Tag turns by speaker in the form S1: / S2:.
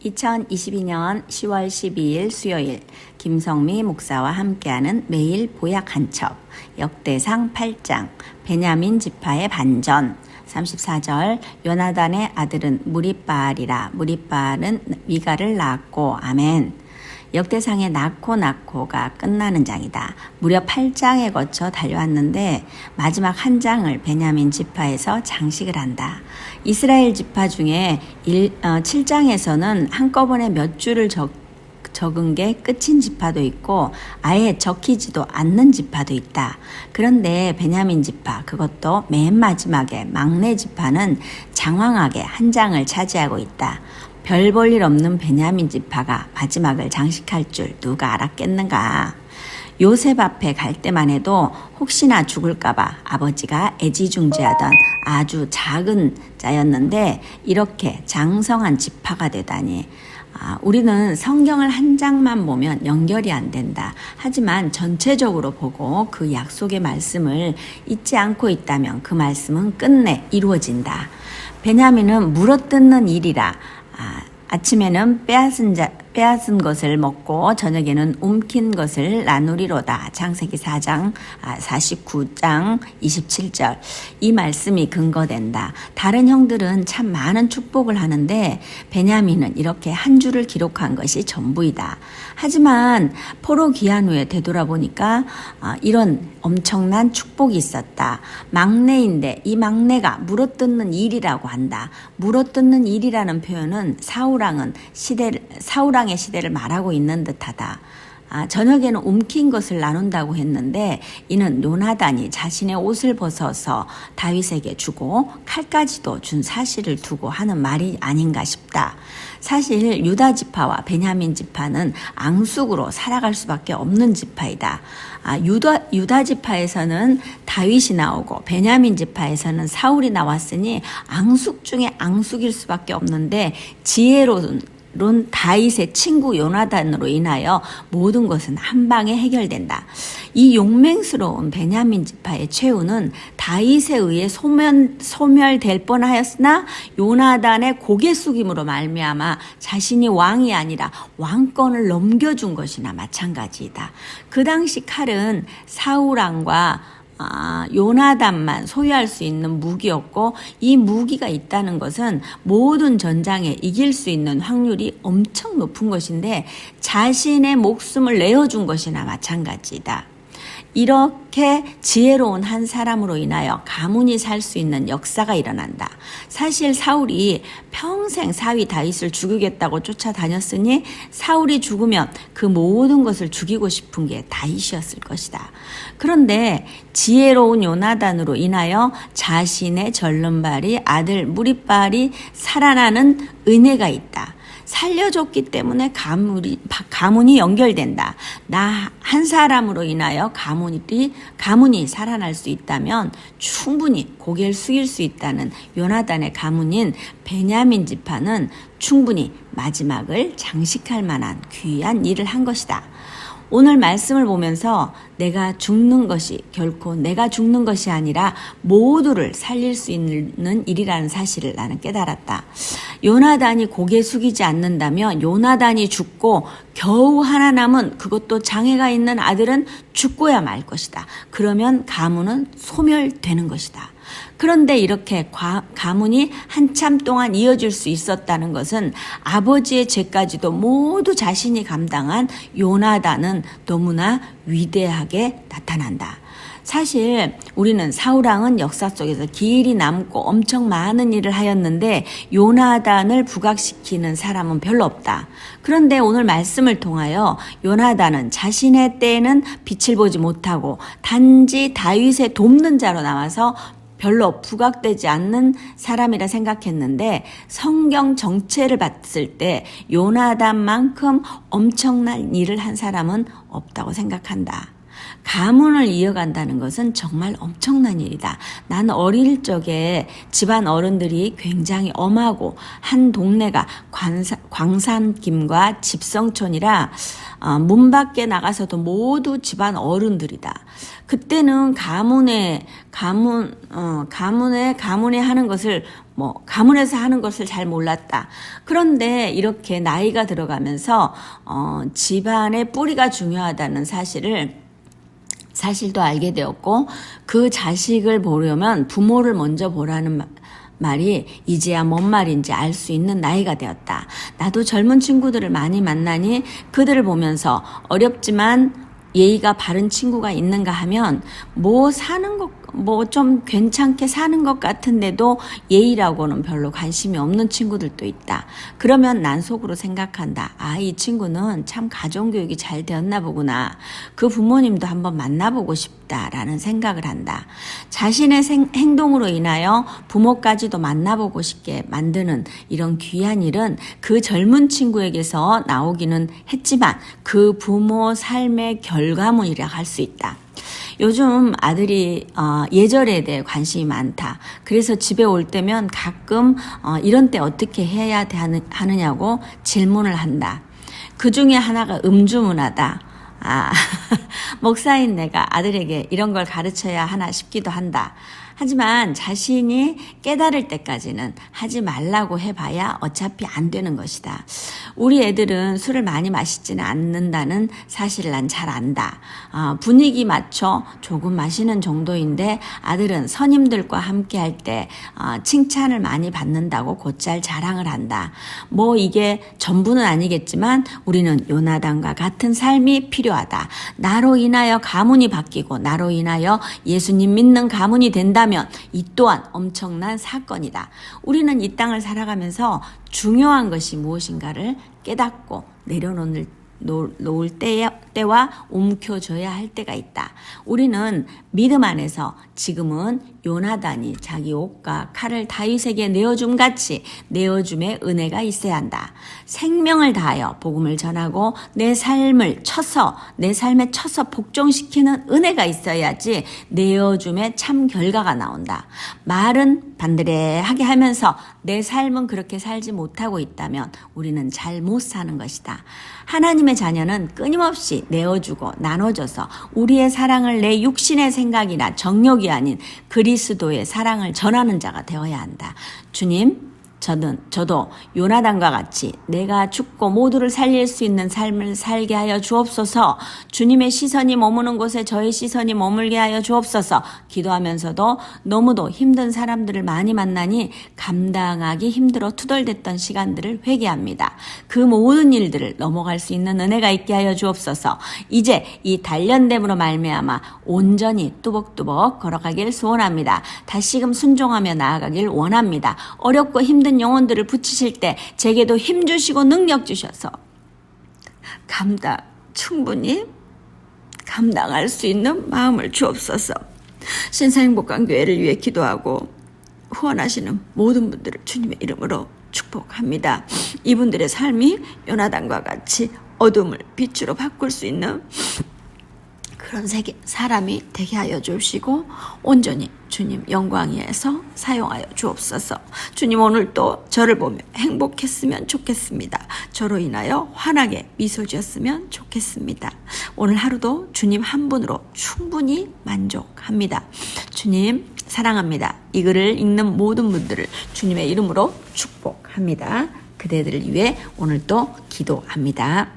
S1: 2022년 10월 12일 수요일 김성미 목사와 함께하는 매일 보약 한 첩 역대상 8장 베냐민 지파의 반전 34절 요나단의 아들은 무리바알이라 무리바알은 미가를 낳았고 아멘. 역대상의 낳고가 끝나는 장이다. 무려 8장에 거쳐 달려왔는데 마지막 한 장을 베냐민 지파에서 장식을 한다. 이스라엘 지파 중에 7장에서는 한꺼번에 몇 줄을 적은 게 끝인 지파도 있고 아예 적히지도 않는 지파도 있다. 그런데 베냐민 지파, 그것도 맨 마지막에 막내 지파는 장황하게 한 장을 차지하고 있다. 별 볼 일 없는 베냐민 지파가 마지막을 장식할 줄 누가 알았겠는가. 요셉 앞에 갈 때만 해도 혹시나 죽을까봐 아버지가 애지중지하던 아주 작은 자였는데 이렇게 장성한 지파가 되다니. 우리는 성경을 한 장만 보면 연결이 안 된다. 하지만 전체적으로 보고 그 약속의 말씀을 잊지 않고 있다면 그 말씀은 끝내 이루어진다. 베냐민은 물어뜯는 일이라 아침에는 빼앗은 것을 먹고 저녁에는 움킨 것을 나누리로다. 창세기 4장 49장 27절. 이 말씀이 근거된다. 다른 형들은 참 많은 축복을 하는데 베냐민은 이렇게 한 줄을 기록한 것이 전부이다. 하지만 포로 귀환 후에 되돌아보니까 이런 엄청난 축복이 있었다. 막내인데 이 막내가 물어뜯는 일이라고 한다. 물어뜯는 일이라는 표현은 사우랑의 시대를 말하고 있는 듯하다. 저녁에는 움킨 것을 나눈다고 했는데 이는 요나단이 자신의 옷을 벗어서 다윗에게 주고 칼까지도 준 사실을 두고 하는 말이 아닌가 싶다. 사실 유다 지파와 베냐민 지파는 앙숙으로 살아갈 수밖에 없는 지파이다. 유다 지파에서는 다윗이 나오고 베냐민 지파에서는 사울이 나왔으니 앙숙 중에 앙숙일 수밖에 없는데 지혜로운 다윗의 친구 요나단으로 인하여 모든 것은 한 방에 해결된다. 이 용맹스러운 베냐민 지파의 최후는 다윗에 의해 소멸될 뻔하였으나 요나단의 고개 숙임으로 말미암아 자신이 왕이 아니라 왕권을 넘겨준 것이나 마찬가지이다. 그 당시 칼은 사울왕과 요나단만 소유할 수 있는 무기였고 이 무기가 있다는 것은 모든 전장에 이길 수 있는 확률이 엄청 높은 것인데 자신의 목숨을 내어준 것이나 마찬가지다. 이렇게 지혜로운 한 사람으로 인하여 가문이 살 수 있는 역사가 일어난다. 사실 사울이 평생 사위 다윗을 죽이겠다고 쫓아다녔으니 사울이 죽으면 그 모든 것을 죽이고 싶은 게 다윗이었을 것이다. 그런데 지혜로운 요나단으로 인하여 자신의 절름발이 아들 무리바알이 살아나는 은혜가 있다. 살려줬기 때문에 가문이 연결된다. 나 한 사람으로 인하여 가문이 살아날 수 있다면 충분히 고개를 숙일 수 있다는 요나단의 가문인 베냐민 지파는 충분히 마지막을 장식할 만한 귀한 일을 한 것이다. 오늘 말씀을 보면서 내가 죽는 것이 결코 내가 죽는 것이 아니라 모두를 살릴 수 있는 일이라는 사실을 나는 깨달았다. 요나단이 고개 숙이지 않는다면 요나단이 죽고 겨우 하나 남은 그것도 장애가 있는 아들은 죽고야 말 것이다. 그러면 가문은 소멸되는 것이다. 그런데 이렇게 가문이 한참 동안 이어질 수 있었다는 것은 아버지의 죄까지도 모두 자신이 감당한 요나단은 너무나 위대하게 나타난다. 사실 우리는 사울왕은 역사 속에서 길이 남고 엄청 많은 일을 하였는데 요나단을 부각시키는 사람은 별로 없다. 그런데 오늘 말씀을 통하여 요나단은 자신의 때에는 빛을 보지 못하고 단지 다윗의 돕는 자로 남아서 별로 부각되지 않는 사람이라 생각했는데 성경 전체를 봤을 때 요나단만큼 엄청난 일을 한 사람은 없다고 생각한다. 가문을 이어간다는 것은 정말 엄청난 일이다. 난 어릴 적에 집안 어른들이 굉장히 엄하고 한 동네가 광산김과 집성촌이라 문 밖에 나가서도 모두 집안 어른들이다. 그때는 가문에 하는 것을 가문에서 하는 것을 잘 몰랐다. 그런데 이렇게 나이가 들어가면서 집안의 뿌리가 중요하다는 사실도 알게 되었고, 그 자식을 보려면 부모를 먼저 보라는 말이 이제야 뭔 말인지 알 수 있는 나이가 되었다. 나도 젊은 친구들을 많이 만나니 그들을 보면서 어렵지만 예의가 바른 친구가 있는가 하면 좀 괜찮게 사는 것 같은데도 예의라고는 별로 관심이 없는 친구들도 있다. 그러면 난 속으로 생각한다. 이 친구는 참 가정교육이 잘 되었나 보구나. 그 부모님도 한번 만나보고 싶다라는 생각을 한다. 자신의 행동으로 인하여 부모까지도 만나보고 싶게 만드는 이런 귀한 일은 그 젊은 친구에게서 나오기는 했지만 그 부모 삶의 결과물이라 할 수 있다. 요즘 아들이 예절에 대해 관심이 많다. 그래서 집에 올 때면 가끔 이런 때 어떻게 해야 하느냐고 질문을 한다. 그 중에 하나가 음주문화다. 목사인 내가 아들에게 이런 걸 가르쳐야 하나 싶기도 한다. 하지만 자신이 깨달을 때까지는 하지 말라고 해봐야 어차피 안 되는 것이다. 우리 애들은 술을 많이 마시지는 않는다는 사실을 난 잘 안다. 분위기 맞춰 조금 마시는 정도인데 아들은 선임들과 함께 할 때 칭찬을 많이 받는다고 곧잘 자랑을 한다. 이게 전부는 아니겠지만 우리는 요나단과 같은 삶이 필요하다. 나로 인하여 가문이 바뀌고 나로 인하여 예수님 믿는 가문이 된다면 이 또한 엄청난 사건이다. 우리는 이 땅을 살아가면서 중요한 것이 무엇인가를 깨닫고 내려놓을 때와 움켜줘야 할 때가 있다. 우리는 믿음 안에서 지금은 요나단이 자기 옷과 칼을 다윗에게 내어줌 같이 내어줌의 은혜가 있어야 한다. 생명을 다하여 복음을 전하고 내 삶에 쳐서 복종시키는 은혜가 있어야지 내어줌의 참 결과가 나온다. 말은 반드레하게 하면서 내 삶은 그렇게 살지 못하고 있다면 우리는 잘 못 사는 것이다. 하나님의 자녀는 끊임없이 내어주고 나눠줘서 우리의 사랑을 내 육신의 생각이나 정욕이 아닌 그리스도의 사랑을 전하는 자가 되어야 한다. 주님, 저도 요나단과 같이 내가 죽고 모두를 살릴 수 있는 삶을 살게 하여 주옵소서. 주님의 시선이 머무는 곳에 저의 시선이 머물게 하여 주옵소서. 기도하면서도 너무도 힘든 사람들을 많이 만나니 감당하기 힘들어 투덜댔던 시간들을 회개합니다. 그 모든 일들을 넘어갈 수 있는 은혜가 있게 하여 주옵소서. 이제 이 단련됨으로 말미암아 온전히 뚜벅뚜벅 걸어가길 소원합니다. 다시금 순종하며 나아가길 원합니다. 어렵고 힘든 영혼들을 붙이실 때 제게도 힘 주시고 능력 주셔서 충분히 감당할 수 있는 마음을 주옵소서. 신사행복강교회를 위해 기도하고 후원하시는 모든 분들을 주님의 이름으로 축복합니다. 이분들의 삶이 요나단과 같이 어둠을 빛으로 바꿀 수 있는 그런 사람이 되게 하여 주시고 온전히 주님 영광 위에서 사용하여 주옵소서. 주님, 오늘도 저를 보며 행복했으면 좋겠습니다. 저로 인하여 환하게 미소 지었으면 좋겠습니다. 오늘 하루도 주님 한 분으로 충분히 만족합니다. 주님 사랑합니다. 이 글을 읽는 모든 분들을 주님의 이름으로 축복합니다. 그대들을 위해 오늘도 기도합니다.